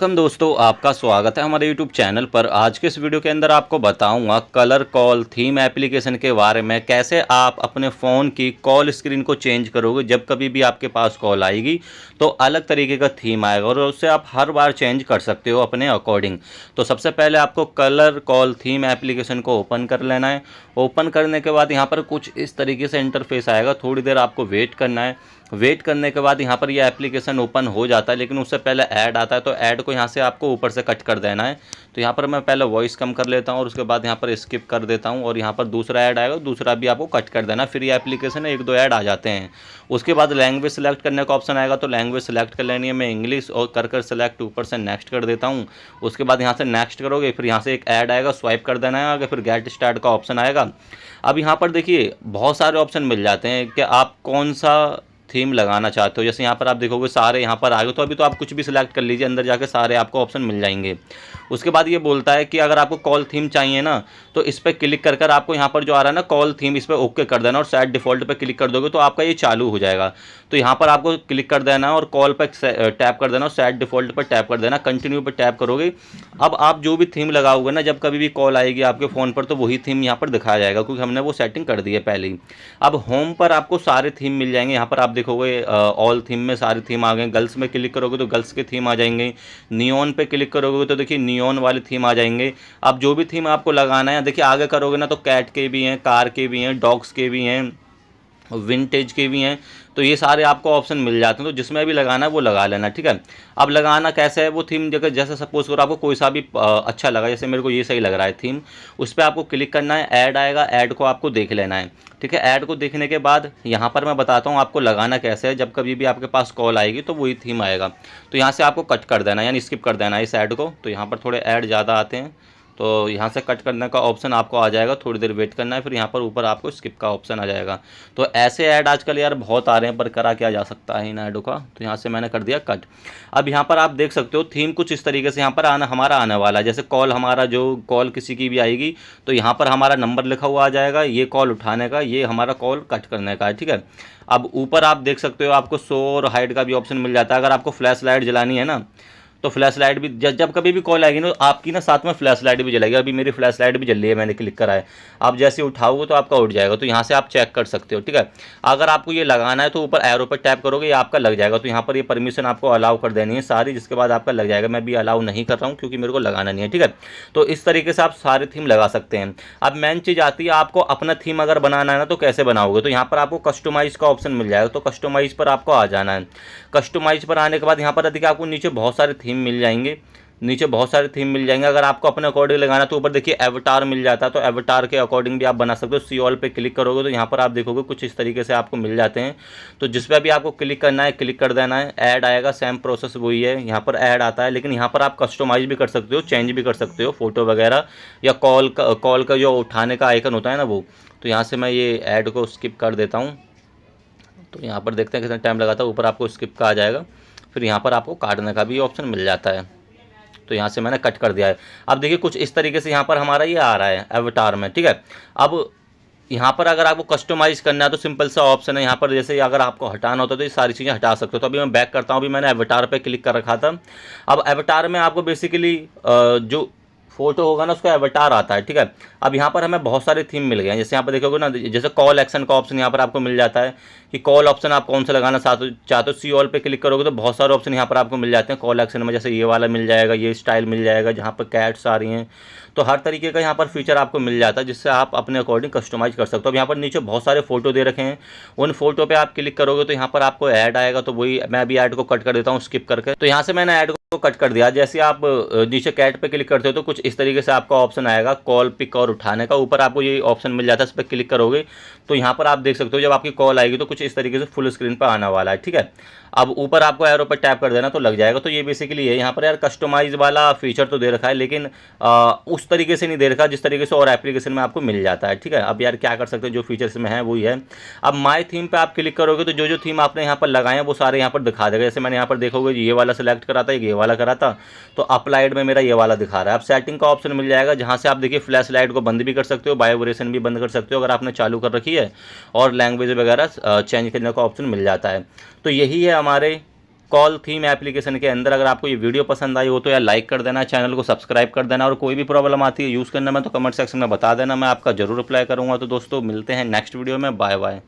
Welcome दोस्तों, आपका स्वागत है हमारे यूट्यूब चैनल पर। आज के इस वीडियो के अंदर आपको बताऊंगा कलर कॉल थीम एप्लीकेशन के बारे में। कैसे आप अपने फ़ोन की कॉल स्क्रीन को चेंज करोगे। जब कभी भी आपके पास कॉल आएगी तो अलग तरीके का थीम आएगा और उससे आप हर बार चेंज कर सकते हो अपने अकॉर्डिंग। तो सबसे पहले आपको कलर कॉल थीम एप्लीकेशन को ओपन कर लेना है। ओपन करने के बाद यहाँ पर कुछ इस तरीके से इंटरफेस आएगा। थोड़ी देर आपको वेट करना है। वेट करने के बाद यहाँ पर ये एप्लीकेशन ओपन हो जाता है, लेकिन उससे पहले ऐड आता है तो ऐड को यहाँ से आपको ऊपर से कट कर देना है। तो यहाँ पर मैं पहले वॉइस कम कर लेता हूँ और उसके बाद यहाँ पर स्किप कर देता हूँ और यहाँ पर दूसरा ऐड आएगा, दूसरा भी आपको कट कर देना। फिर ये एप्लीकेशन है, एक दो ऐड आ जाते हैं। उसके बाद लैंग्वेज सेलेक्ट करने का ऑप्शन आएगा, तो लैंग्वेज सेलेक्ट कर लेनी है। मैं इंग्लिश और कर सेलेक्ट ऊपर से नेक्स्ट कर देता हूँ। उसके बाद यहाँ से नेक्स्ट करोगे, फिर यहाँ से एक ऐड आएगा, स्वाइप कर देना है आगे, फिर गेट स्टार्ट का ऑप्शन आएगा। अब यहाँ पर देखिए बहुत सारे ऑप्शन मिल जाते हैं कि आप कौन सा थीम लगाना चाहते हो। जैसे यहाँ पर आप देखोगे सारे यहाँ पर आ गए, तो अभी तो आप कुछ भी सिलेक्ट कर लीजिए, अंदर जाके सारे आपको ऑप्शन मिल जाएंगे। उसके बाद ये बोलता है कि अगर आपको कॉल थीम चाहिए ना, तो इस पर क्लिक कर आपको यहाँ पर जो आ रहा है ना कॉल थीम, इस पर ओके कर देना और सेट डिफ़ॉल्ट पे क्लिक कर दोगे तो आपका ये चालू हो जाएगा। तो यहाँ पर आपको क्लिक कर देना और कॉल पर टैप कर देना और सेट डिफ़ॉल्ट पर टैप कर देना। कंटिन्यू पर टैप करोगे, अब आप जो भी थीम लगाओगे ना, जब कभी भी कॉल आएगी आपके फ़ोन पर तो वही थीम यहाँ पर दिखाया जाएगा, क्योंकि हमने वो सेटिंग कर दी है पहले ही। अब होम पर आपको सारे थीम मिल जाएंगे। यहाँ पर आप देखोगे ऑल थीम में सारे थीम आ गए। गर्ल्स में क्लिक करोगे तो गर्ल्स के थीम आ जाएंगे। नियॉन पे क्लिक करोगे तो देखिए नियॉन वाले थीम आ जाएंगे। अब जो भी थीम आपको लगाना है, देखिए आगे करोगे ना तो कैट के भी हैं, कार के भी हैं, डॉग्स के भी हैं, विंटेज के भी हैं। तो ये सारे आपको ऑप्शन मिल जाते हैं, तो जिसमें भी लगाना है वो लगा लेना, ठीक है। अब लगाना कैसे है वो थीम, जगह जैसे सपोज करो आपको कोई सा भी अच्छा लगा, जैसे मेरे को ये सही लग रहा है थीम, उस पर आपको क्लिक करना है। ऐड आएगा, ऐड को आपको देख लेना है, ठीक है। ऐड को देखने के बाद यहाँ पर मैं बताता हूँ आपको लगाना कैसे है। जब कभी भी आपके पास कॉल आएगी तो वही थीम आएगा, तो यहाँ से आपको कट कर देना है, यानी स्किप कर देना है इस ऐड को। तो यहाँ पर थोड़े ऐड ज़्यादा आते हैं, तो यहाँ से कट करने का ऑप्शन आपको आ जाएगा। थोड़ी देर वेट करना है, फिर यहाँ पर ऊपर आपको स्किप का ऑप्शन आ जाएगा। तो ऐसे ऐड आजकल यार बहुत आ रहे हैं, पर करा क्या जा सकता है इन ऐडों का। तो यहाँ से मैंने कर दिया कट। अब यहाँ पर आप देख सकते हो थीम कुछ इस तरीके से यहाँ पर हमारा आने वाला है। जैसे कॉल हमारा जो कॉल किसी की भी आएगी तो यहाँ पर हमारा नंबर लिखा हुआ आ जाएगा, ये कॉल उठाने का, ये हमारा कॉल कट करने का है, ठीक है। अब ऊपर आप देख सकते हो आपको शो और हाइड का भी ऑप्शन मिल जाता है। अगर आपको फ्लैश लाइट जलानी है ना, तो फ्लैश लाइट भी जब कभी भी कॉल आएगी ना, आपकी ना साथ में फ्लैश लाइट भी जलेगी। अभी मेरी फ्लैश लाइट भी जल रही है, मैंने क्लिक करा है। आप जैसे उठाओगे तो आपका उठ जाएगा, तो यहाँ से आप चेक कर सकते हो, ठीक है। अगर आपको ये लगाना है तो ऊपर एरो पर टैप करोगे, ये आपका लग जाएगा। तो यहाँ पर ये परमिशन आपको अलाउ कर देनी है सारी, जिसके बाद आपका लग जाएगा। मैं भी अलाउ नहीं कर रहा हूँ क्योंकि मेरे को लगाना नहीं है, ठीक है। तो इस तरीके से आप सारे थीम लगा सकते हैं। अब मेन चीज़ आती है, आपको अपना थीम अगर बनाना है ना तो कैसे बनाओगे। तो यहाँ पर आपको कस्टमाइज का ऑप्शन मिल जाएगा, तो कस्टमाइज पर आपको आ जाना है। कस्टमाइज पर आने के बाद यहाँ पर देखिए आपको नीचे बहुत सारे थीम मिल जाएंगे, नीचे बहुत सारे थीम मिल जाएंगे। अगर आपको अपने अकॉर्डिंग लगाना तो ऊपर देखिए एवटार मिल जाता है, तो एवटार के अकॉर्डिंग भी आप बना सकते हो। सी ऑल पे क्लिक करोगे तो यहाँ पर आप देखोगे कुछ इस तरीके से आपको मिल जाते हैं। तो जिस पर भी आपको क्लिक करना है क्लिक कर देना है। ऐड आएगा, सेम प्रोसेस वही है, यहाँ पर ऐड आता है, लेकिन यहाँ पर आप कस्टमाइज भी कर सकते हो, चेंज भी कर सकते हो फोटो वगैरह, या कॉल का जो उठाने का आइकन होता है ना वो। तो यहाँ से मैं ये ऐड को स्किप कर देता हूँ। तो यहाँ पर देखते हैं कितना टाइम लगाता है, ऊपर आपको स्किप का आ जाएगा। फिर यहाँ पर आपको काटने का भी ऑप्शन मिल जाता है, तो यहाँ से मैंने कट कर दिया है। अब देखिए कुछ इस तरीके से यहाँ पर हमारा ये आ रहा है अवतार में, ठीक है। अब यहाँ पर अगर आपको कस्टमाइज करना है तो सिंपल सा ऑप्शन है यहाँ पर, जैसे अगर आपको हटाना होता है तो ये सारी चीज़ें हटा सकते हो। तो अभी मैं बैक करता हूँ, अभी मैंने अवतार पे क्लिक कर रखा था। अब अवतार में आपको बेसिकली जो फोटो होगा ना उसका एवटार आता है, ठीक है। अब यहाँ पर हमें बहुत सारे थीम मिल गए हैं। जैसे यहाँ पर देखोगे ना, जैसे कॉल एक्शन का ऑप्शन यहाँ पर आपको मिल जाता है कि कॉल ऑप्शन आप कौन सा लगाना चाहते हो। सी ऑल पे क्लिक करोगे तो बहुत सारे ऑप्शन यहाँ पर आपको मिल जाते हैं कॉल एक्शन में। जैसे ये वाला मिल जाएगा, ये स्टाइल मिल जाएगा जहाँ पर कैट्स आ रही हैं। तो हर तरीके का यहाँ पर फीचर आपको मिल जाता है, जिससे आप अपने अकॉर्डिंग कस्टमाइज कर सकते हो। अब यहाँ पर नीचे बहुत सारे फोटो दे रखे हैं, उन फोटो पे आप क्लिक करोगे तो यहाँ पर आपको ऐड आएगा। तो वही मैं अभी ऐड को कट कर देता हूँ स्किप करके। तो यहाँ से मैंने ऐड को कट कर दिया। जैसे आप नीचे कैट पे क्लिक करते हो तो कुछ इस तरीके से आपका ऑप्शन आएगा कॉल पिक और उठाने का। ऊपर आपको ये ऑप्शन मिल जाता है, इस पर क्लिक करोगे तो यहाँ पर आप देख सकते हो जब आपकी कॉल आएगी तो कुछ इस तरीके से फुल स्क्रीन पर आने वाला है, ठीक है। अब ऊपर आपको एरो पर टैप कर देना तो लग जाएगा। तो ये बेसिकली है। यहाँ पर यार कस्टमाइज वाला फीचर तो दे रखा है, लेकिन उस तरीके से नहीं दे रखा जिस तरीके से और एप्लीकेशन में आपको मिल जाता है, ठीक है। अब यार क्या कर सकते हो, जो फीचर्स में है वही है। अब माई थीम पे आप क्लिक करोगे तो जो थीम आपने यहाँ पर लगाए हैं वो सारे यहाँ पर दिखा देगा। जैसे मैंने यहाँ पर देखोगे ये वाला सेलेक्ट करा था, ये वाला करा था, तो अप्लाइड में मेरा ये वाला दिखा रहा है। अब सेटिंग का ऑप्शन मिल जाएगा, जहाँ से आप देखिए फ्लैश लाइट को बंद भी कर सकते हो, वाइब्रेशन भी बंद कर सकते हो अगर आपने चालू कर रखी है, और लैंग्वेज वगैरह चेंज करने का ऑप्शन मिल जाता है। तो यही है हमारे कॉल थीम एप्लीकेशन के अंदर। अगर आपको ये वीडियो पसंद आई हो तो यार लाइक कर देना, चैनल को सब्सक्राइब कर देना, और कोई भी प्रॉब्लम आती है यूज़ करने में तो कमेंट सेक्शन में बता देना, मैं आपका ज़रूर रिप्लाई करूँगा। तो दोस्तों मिलते हैं नेक्स्ट वीडियो में, बाय बाय।